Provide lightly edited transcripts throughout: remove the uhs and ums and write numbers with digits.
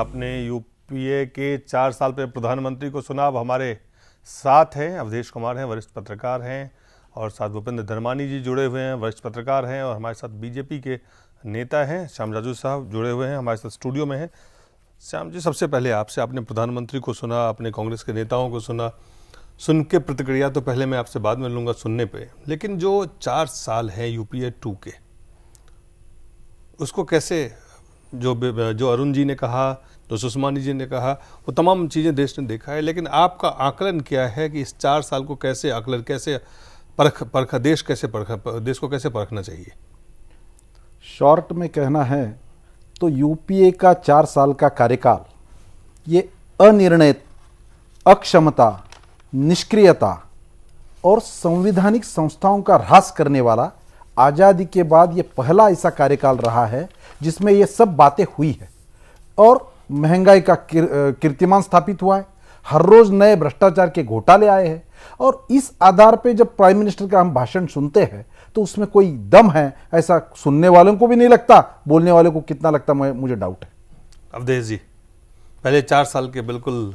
आपने यूपीए के 4 साल पे प्रधानमंत्री को सुना। अब हमारे साथ हैं अवधेश कुमार हैं, वरिष्ठ पत्रकार हैं, और साथ भूपेंद्र धर्मानी जी जुड़े हुए हैं, वरिष्ठ पत्रकार हैं, और हमारे साथ बीजेपी के नेता हैं श्याम राजू साहब जुड़े हुए हैं, हमारे साथ स्टूडियो में हैं। श्याम जी, सबसे पहले आपसे, आपने प्रधानमंत्री को सुना, आपने कांग्रेस के नेताओं को सुना, सुन के प्रतिक्रिया तो पहले मैं आपसे बाद में लूँगा सुनने पे, लेकिन जो 4 साल हैं यूपीए 2 के, उसको कैसे, जो अरुण जी ने कहा, जो सुषमा जी ने कहा, वो तमाम चीज़ें देश ने देखा है, लेकिन आपका आकलन क्या है कि इस 4 साल को कैसे आकलन, कैसे परखा देश को कैसे परखना चाहिए? शॉर्ट में कहना है तो यूपीए का 4 साल का कार्यकाल ये अनिर्णित, अक्षमता, निष्क्रियता और संवैधानिक संस्थाओं का ह्रास करने वाला आज़ादी के बाद ये पहला ऐसा कार्यकाल रहा है जिसमें ये सब बातें हुई है। और महंगाई का कीर्तिमान स्थापित हुआ है, हर रोज नए भ्रष्टाचार के घोटाले आए हैं, और इस आधार पे जब प्राइम मिनिस्टर का हम भाषण सुनते हैं तो उसमें कोई दम है ऐसा सुनने वालों को भी नहीं लगता, बोलने वालों को कितना लगता मुझे डाउट है। अवधेश जी, पहले 4 साल के बिल्कुल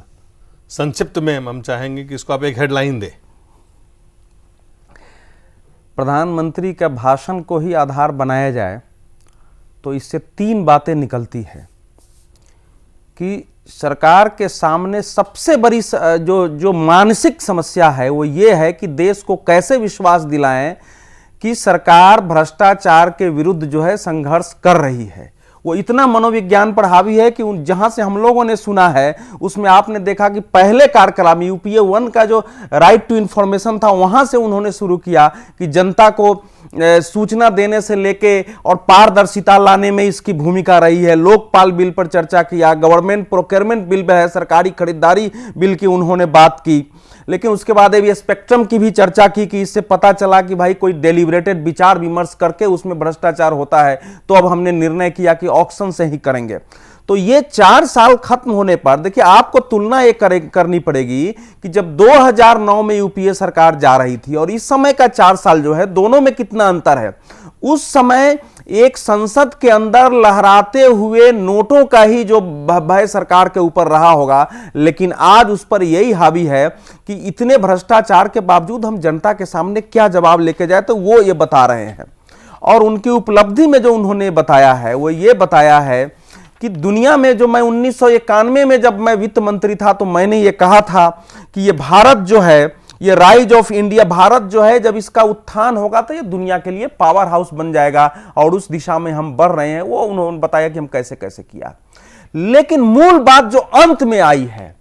संक्षिप्त में हम चाहेंगे कि इसको आप एक हेडलाइन दें। प्रधानमंत्री का भाषण को ही आधार बनाया जाए तो इससे 3 बातें निकलती है कि सरकार के सामने सबसे बड़ी जो मानसिक समस्या है वो ये है कि देश को कैसे विश्वास दिलाएं कि सरकार भ्रष्टाचार के विरुद्ध जो है संघर्ष कर रही है। वो इतना मनोविज्ञान पर हावी है कि जहां से हम लोगों ने सुना है उसमें आपने देखा कि पहले कार्यकाल में यूपीए 1 का जो राइट टू इंफॉर्मेशन था वहां से उन्होंने शुरू किया कि जनता को सूचना देने से लेके और पारदर्शिता लाने में इसकी भूमिका रही है। लोकपाल बिल पर चर्चा किया, गवर्नमेंट प्रोक्योरमेंट बिल है, सरकारी खरीदारी बिल की उन्होंने बात की, लेकिन उसके बाद अभी स्पेक्ट्रम की भी चर्चा की कि इससे पता चला कि भाई कोई डेलिब्रेटेड विचार विमर्श करके उसमें भ्रष्टाचार होता है, तो अब हमने निर्णय किया कि ऑक्शन से ही करेंगे। तो ये 4 साल खत्म होने पर देखिए आपको तुलना ये करनी पड़ेगी कि जब 2009 में यूपीए सरकार जा रही थी और इस समय का 4 साल जो है, दोनों में कितना अंतर है। उस समय एक संसद के अंदर लहराते हुए नोटों का ही जो भय सरकार के ऊपर रहा होगा, लेकिन आज उस पर यही हावी है कि इतने भ्रष्टाचार के बावजूद हम जनता के सामने क्या जवाब लेके जाए, तो वो ये बता रहे हैं। और उनकी उपलब्धि में जो उन्होंने बताया है वो ये बताया है कि दुनिया में जो मैं 1991 में जब मैं वित्त मंत्री था तो मैंने ये कहा था कि ये भारत जो है, ये राइज ऑफ इंडिया, भारत जो है जब इसका उत्थान होगा तो ये दुनिया के लिए पावर हाउस बन जाएगा, और उस दिशा में हम बढ़ रहे हैं। वो उन्होंने बताया कि हम कैसे कैसे किया। लेकिन मूल बात जो अंत में आई है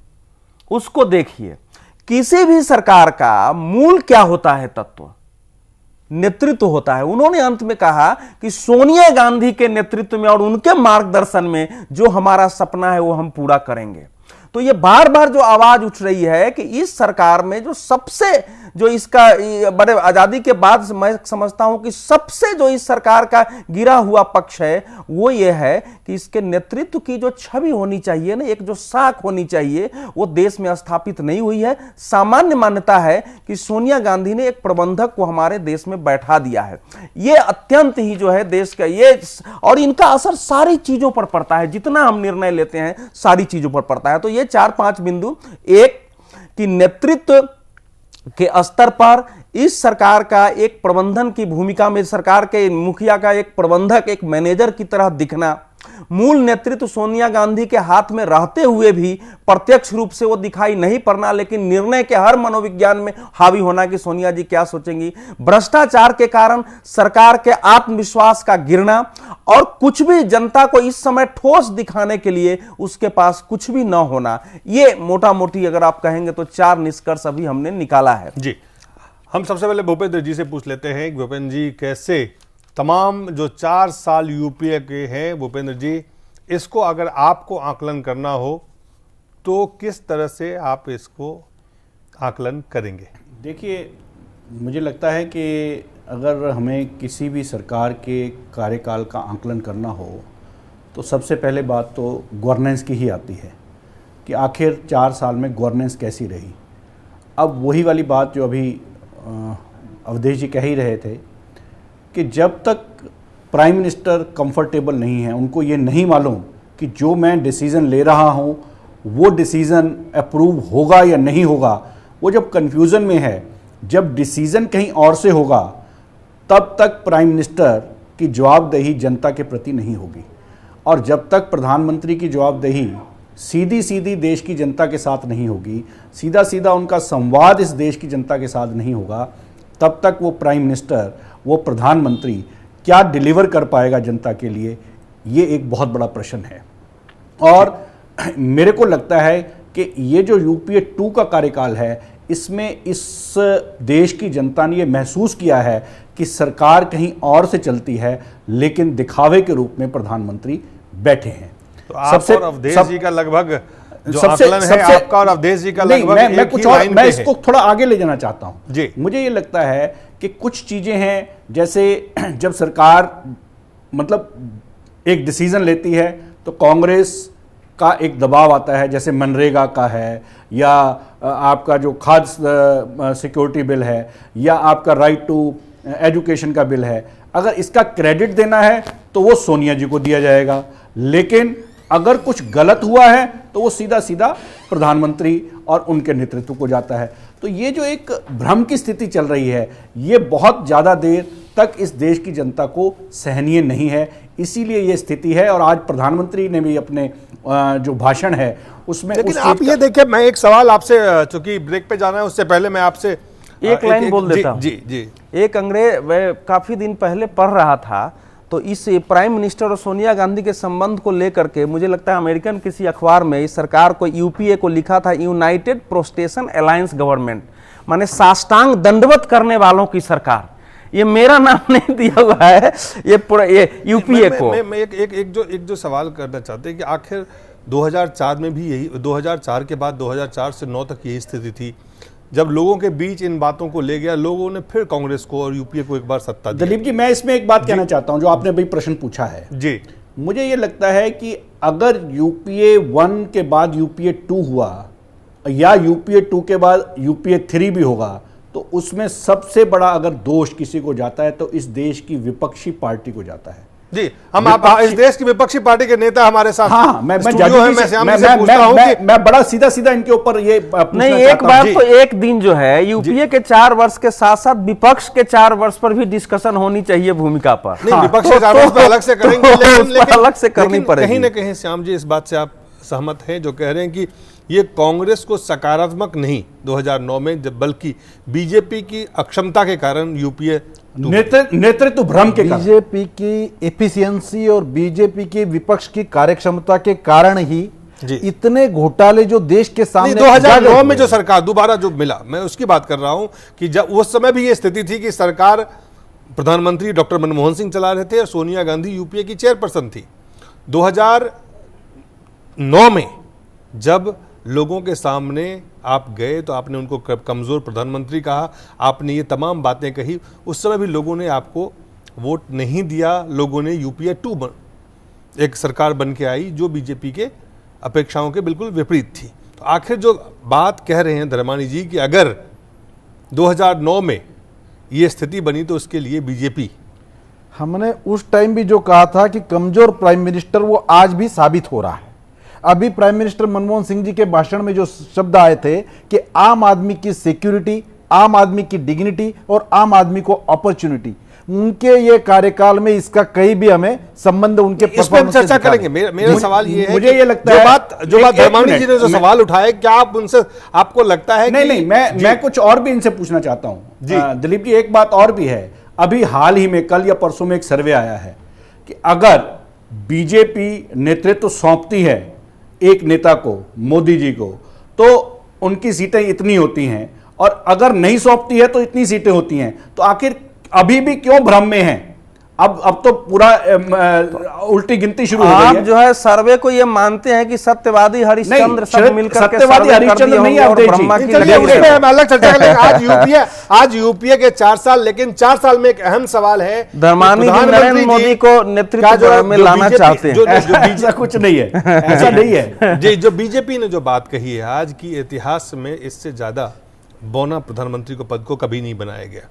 उसको देखिए। किसी भी सरकार का मूल क्या होता है? तत्व, नेतृत्व होता है। उन्होंने अंत में कहा कि सोनिया गांधी के नेतृत्व में और उनके मार्गदर्शन में जो हमारा सपना है वो हम पूरा करेंगे। तो ये बार बार जो आवाज उठ रही है कि इस सरकार में जो सबसे, जो इसका बड़े आजादी के बाद मैं समझता हूं कि सबसे जो इस सरकार का गिरा हुआ पक्ष है वो ये है कि इसके नेतृत्व की जो छवि होनी चाहिए ना, एक जो साख होनी चाहिए, वो देश में स्थापित नहीं हुई है। सामान्य मान्यता है कि सोनिया गांधी ने एक प्रबंधक को हमारे देश में बैठा दिया है। ये अत्यंत ही जो है देश का ये, और इनका असर सारी चीजों पर पड़ता है, जितना हम निर्णय लेते हैं सारी चीजों पर पड़ता है। तो ये 4-5 बिंदु, एक कि नेतृत्व के स्तर पर इस सरकार का एक प्रबंधन की भूमिका में, सरकार के मुखिया का एक प्रबंधक, एक मैनेजर की तरह दिखना, मूल नेतृत्व सोनिया गांधी के हाथ में रहते हुए भी प्रत्यक्ष रूप से वो दिखाई नहीं पड़ना, लेकिन निर्णय के हर मनोविज्ञान में हावी होना कि सोनिया जी क्या सोचेंगी, भ्रष्टाचार के कारण सरकार के आत्मविश्वास का गिरना, और कुछ भी जनता को इस समय ठोस दिखाने के लिए उसके पास कुछ भी न होना। ये मोटा मोटी अगर आप कहेंगे तो 4 निष्कर्ष अभी हमने निकाला है। जी, हम सबसे पहले भूपेंद्र जी से पूछ लेते हैं। भूपेंद्र जी, कैसे तमाम जो 4 साल यूपीए के हैं, भूपेंद्र जी, इसको अगर आपको आकलन करना हो तो किस तरह से आप इसको आकलन करेंगे? देखिए, मुझे लगता है कि अगर हमें किसी भी सरकार के कार्यकाल का आकलन करना हो तो सबसे पहले बात तो गवर्नेंस की ही आती है कि आखिर 4 साल में गवर्नेंस कैसी रही। अब वही वाली बात जो अभी अवधेश जी कह ही रहे थे कि जब तक प्राइम मिनिस्टर कंफर्टेबल नहीं है, उनको ये नहीं मालूम कि जो मैं डिसीजन ले रहा हूं वो डिसीजन अप्रूव होगा या नहीं होगा, वो जब कंफ्यूजन में है, जब डिसीजन कहीं और से होगा, तब तक प्राइम मिनिस्टर की जवाबदेही जनता के प्रति नहीं होगी। और जब तक प्रधानमंत्री की जवाबदेही सीधी सीधी देश की जनता के साथ नहीं होगी, सीधा सीधा उनका संवाद इस देश की जनता के साथ नहीं होगा, तब तक वो प्राइम मिनिस्टर, वो प्रधानमंत्री क्या डिलीवर कर पाएगा जनता के लिए, ये एक बहुत बड़ा प्रश्न है। और मेरे को लगता है कि ये जो यूपीए 2 का कार्यकाल है, इसमें इस देश की जनता ने ये महसूस किया है कि सरकार कहीं और से चलती है, लेकिन दिखावे के रूप में प्रधानमंत्री बैठे हैं। तो आप और अवधेश जी का लगभग जो आकलन है, आपका और अवधेश जी का लगभग मैं कुछ और, मैं इसको थोड़ा आगे ले जाना चाहता हूं जी। मुझे ये लगता है कि कुछ चीजें हैं, जैसे जब सरकार मतलब एक डिसीजन लेती है तो कांग्रेस का एक दबाव आता है, जैसे मनरेगा का है, या आपका जो खाद्य सिक्योरिटी बिल है, या आपका राइट टू एजुकेशन का बिल है। अगर इसका क्रेडिट देना है तो वो सोनिया जी को दिया जाएगा, लेकिन अगर कुछ गलत हुआ है तो वो सीधा सीधा प्रधानमंत्री और उनके नेतृत्व को जाता है। तो ये जो एक भ्रम की स्थिति चल रही है, ये बहुत ज़्यादा देर तक इस देश की जनता को सहनीय नहीं है, इसीलिए ये स्थिति है। और आज प्रधानमंत्री ने भी अपने जो भाषण है उसमें, लेकिन आप ये देखिए, मैं एक सवाल आपसे, चूंकि ब्रेक पे जाना है उससे पहले मैं आपसे एक लाइन बोल देता हूं। जी जी। एक अंग्रेज काफी दिन पहले पढ़ रहा था, तो इस प्राइम मिनिस्टर और सोनिया गांधी के संबंध को लेकर के मुझे लगता है अमेरिकन किसी अखबार में इस सरकार को, यूपीए को लिखा था यूनाइटेड प्रोस्टेशन अलायंस गवर्नमेंट, माने साष्टांग दंडवत करने वालों की सरकार। ये मेरा नाम नहीं दिया हुआ है, ये यूपीए को। मैं एक जो सवाल करना चाहते हैं कि आखिर 2004 में भी यही, 2004 के बाद 2004 से 9 तक यही स्थिति थी, जब लोगों के बीच इन बातों को ले गया, लोगों ने फिर कांग्रेस को और यूपीए को एक बार सत्ता दी। दिलीप जी, मैं इसमें एक बात कहना चाहता हूं, जो आपने भाई प्रश्न पूछा है जी। मुझे ये लगता है कि अगर यूपीए 1 के बाद यूपीए 2 हुआ, या यूपीए 2 के बाद यूपीए 3 भी होगा, तो उसमें सबसे बड़ा अगर दोष किसी को जाता है तो इस देश की विपक्षी पार्टी को जाता है। जी, हम आप इस देश की विपक्षी पार्टी के नेता हमारे साथ। हाँ, मैं बड़ा सीधा सीधा इनके ऊपर ये नहीं, एक बार तो एक दिन जो है यूपीए के 4 वर्ष के साथ साथ विपक्ष के 4 वर्ष पर भी डिस्कशन होनी चाहिए भूमिका पर। नहीं, विपक्ष के 4 वर्ष पर अलग से करेंगे, लेकिन अलग से करनी पड़ेगी। कहीं ना कहीं श्याम जी इस बात से आप सहमत हैं जो कह रहे हैं कि ये कांग्रेस को सकारात्मक नहीं 2009 में, बल्कि बीजेपी की अक्षमता के कारण यूपीए नेतृत्व भ्रम के कारण, बीजेपी की एफिशिएंसी और बीजेपी की विपक्ष की कार्यक्षमता के कारण ही इतने घोटाले जो देश के सामने 2009 में जो सरकार दोबारा जो मिला, मैं उसकी बात कर रहा हूं कि जब उस समय भी ये स्थिति थी कि सरकार, प्रधानमंत्री डॉक्टर मनमोहन सिंह चला रहे थे और सोनिया गांधी यूपीए की चेयरपर्सन थी। 2009 में जब लोगों के सामने आप गए तो आपने उनको कमजोर प्रधानमंत्री कहा, आपने ये तमाम बातें कही, उस समय भी लोगों ने आपको वोट नहीं दिया। लोगों ने यूपीए 2 एक सरकार बन के आई जो बीजेपी के अपेक्षाओं के बिल्कुल विपरीत थी। तो आखिर जो बात कह रहे हैं धर्मानी जी कि अगर 2009 में ये स्थिति बनी तो उसके लिए बीजेपी, हमने उस टाइम भी जो कहा था कि कमजोर प्राइम मिनिस्टर, वो आज भी साबित हो रहा है। अभी प्राइम मिनिस्टर मनमोहन सिंह जी के भाषण में जो शब्द आए थे कि आम आदमी की सिक्योरिटी, आम आदमी की डिग्निटी और आम आदमी को अपॉर्चुनिटी, उनके ये कार्यकाल में इसका कहीं भी हमें संबंध उनके इस पर चर्चा करेंगे। मेरा सवाल ये है, मुझे ये लगता है जो बात धर्मानी जी ने जो सवाल उठाया, क्या आप उनसे, आपको लगता है नहीं, मैं कुछ और भी इनसे पूछना चाहता हूं दिलीप जी। एक बात और भी है, अभी हाल ही में कल या परसों में एक सर्वे आया है कि अगर बीजेपी नेतृत्व सौंपती है एक नेता को, मोदी जी को, तो उनकी सीटें इतनी होती हैं, और अगर नहीं सौंपती है तो इतनी सीटें होती हैं। तो आखिर अभी भी क्यों भ्रम में हैं? अब तो पूरा उल्टी गिनती शुरू हो गई है। आप जो है सर्वे को ये मानते हैं कि सत्यवादी हरिश्चंद्र सब मिलकर के सत्यवादी हरिश्चंद्र नहीं है, अलग चर्चा करेंगे। आज यूपीए के 4 साल, लेकिन 4 साल में एक अहम सवाल है, धर्मानी जी नरेंद्र मोदी को नेतृत्व में लाना चाहते हैं। ऐसा कुछ नहीं है, ऐसा नहीं है जी। जो बीजेपी ने जो बात कही है, आज की इतिहास में इससे ज्यादा बौना प्रधानमंत्री को पद को कभी नहीं बनाया गया।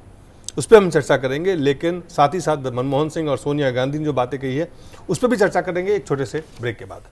उस पर हम चर्चा करेंगे, लेकिन साथ ही साथ मनमोहन सिंह और सोनिया गांधी ने जो बातें कही है उस पर भी चर्चा करेंगे एक छोटे से ब्रेक के बाद।